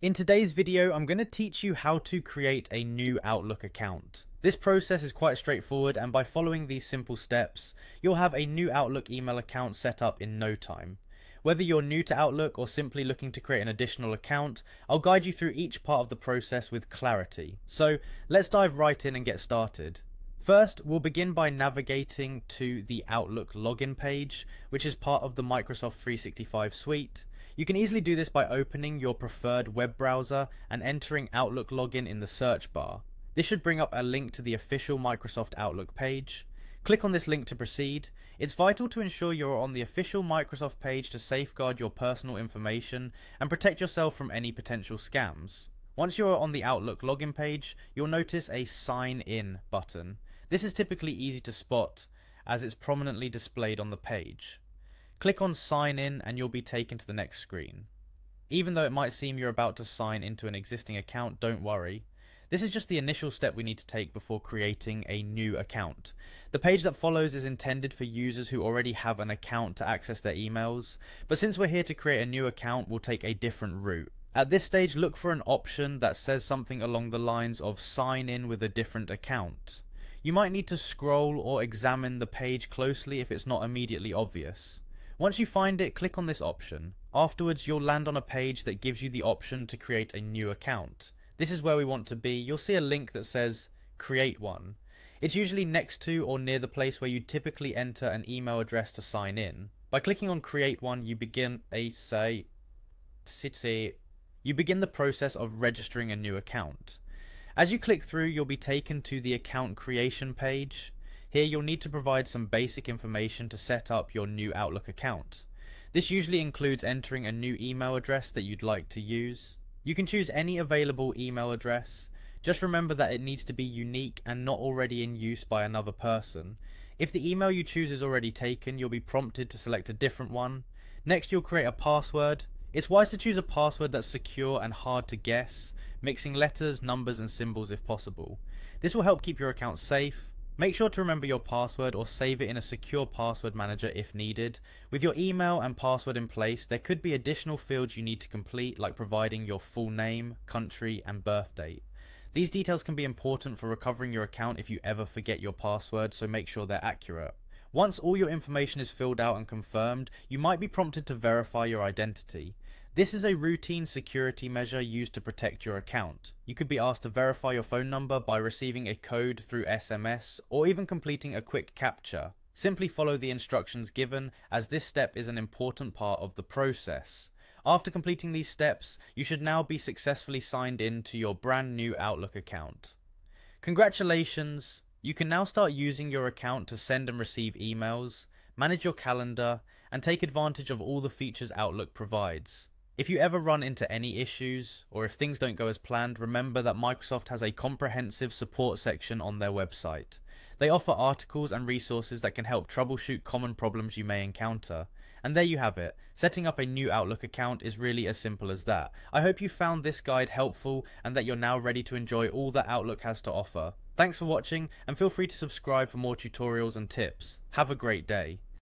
In today's video, I'm going to teach you how to create a new Outlook account. This process is quite straightforward, and by following these simple steps, you'll have a new Outlook email account set up in no time. Whether you're new to Outlook or simply looking to create an additional account, I'll guide you through each part of the process with clarity. So let's dive right in and get started. First, we'll begin by navigating to the Outlook login page, which is part of the Microsoft 365 suite. You can easily do this by opening your preferred web browser and entering Outlook login in the search bar. This should bring up a link to the official Microsoft Outlook page. Click on this link to proceed. It's vital to ensure you're on the official Microsoft page to safeguard your personal information and protect yourself from any potential scams. Once you're on the Outlook login page, you'll notice a Sign In button. This is typically easy to spot as it's prominently displayed on the page. Click on Sign In and you'll be taken to the next screen. Even though it might seem you're about to sign into an existing account, don't worry. This is just the initial step we need to take before creating a new account. The page that follows is intended for users who already have an account to access their emails, but since we're here to create a new account, we'll take a different route. At this stage, look for an option that says something along the lines of Sign In with a different account. You might need to scroll or examine the page closely if it's not immediately obvious. Once you find it, click on this option. Afterwards, you'll land on a page that gives you the option to create a new account. This is where we want to be. You'll see a link that says Create One. It's usually next to or near the place where you typically enter an email address to sign in. By clicking on Create One, you begin the process of registering a new account. As you click through, you'll be taken to the account creation page. Here you'll need to provide some basic information to set up your new Outlook account. This usually includes entering a new email address that you'd like to use. You can choose any available email address. Just remember that it needs to be unique and not already in use by another person. If the email you choose is already taken, you'll be prompted to select a different one. Next, you'll create a password. It's wise to choose a password that's secure and hard to guess, mixing letters, numbers, and symbols if possible. This will help keep your account safe. Make sure to remember your password or save it in a secure password manager if needed. With your email and password in place, there could be additional fields you need to complete, like providing your full name, country, and birth date. These details can be important for recovering your account if you ever forget your password, so make sure they're accurate. Once all your information is filled out and confirmed, you might be prompted to verify your identity. This is a routine security measure used to protect your account. You could be asked to verify your phone number by receiving a code through SMS or even completing a quick captcha. Simply follow the instructions given, as this step is an important part of the process. After completing these steps, you should now be successfully signed in to your brand new Outlook account. Congratulations! You can now start using your account to send and receive emails, manage your calendar, and take advantage of all the features Outlook provides. If you ever run into any issues, or if things don't go as planned, remember that Microsoft has a comprehensive support section on their website. They offer articles and resources that can help troubleshoot common problems you may encounter. And there you have it. Setting up a new Outlook account is really as simple as that. I hope you found this guide helpful and that you're now ready to enjoy all that Outlook has to offer. Thanks for watching, and feel free to subscribe for more tutorials and tips. Have a great day.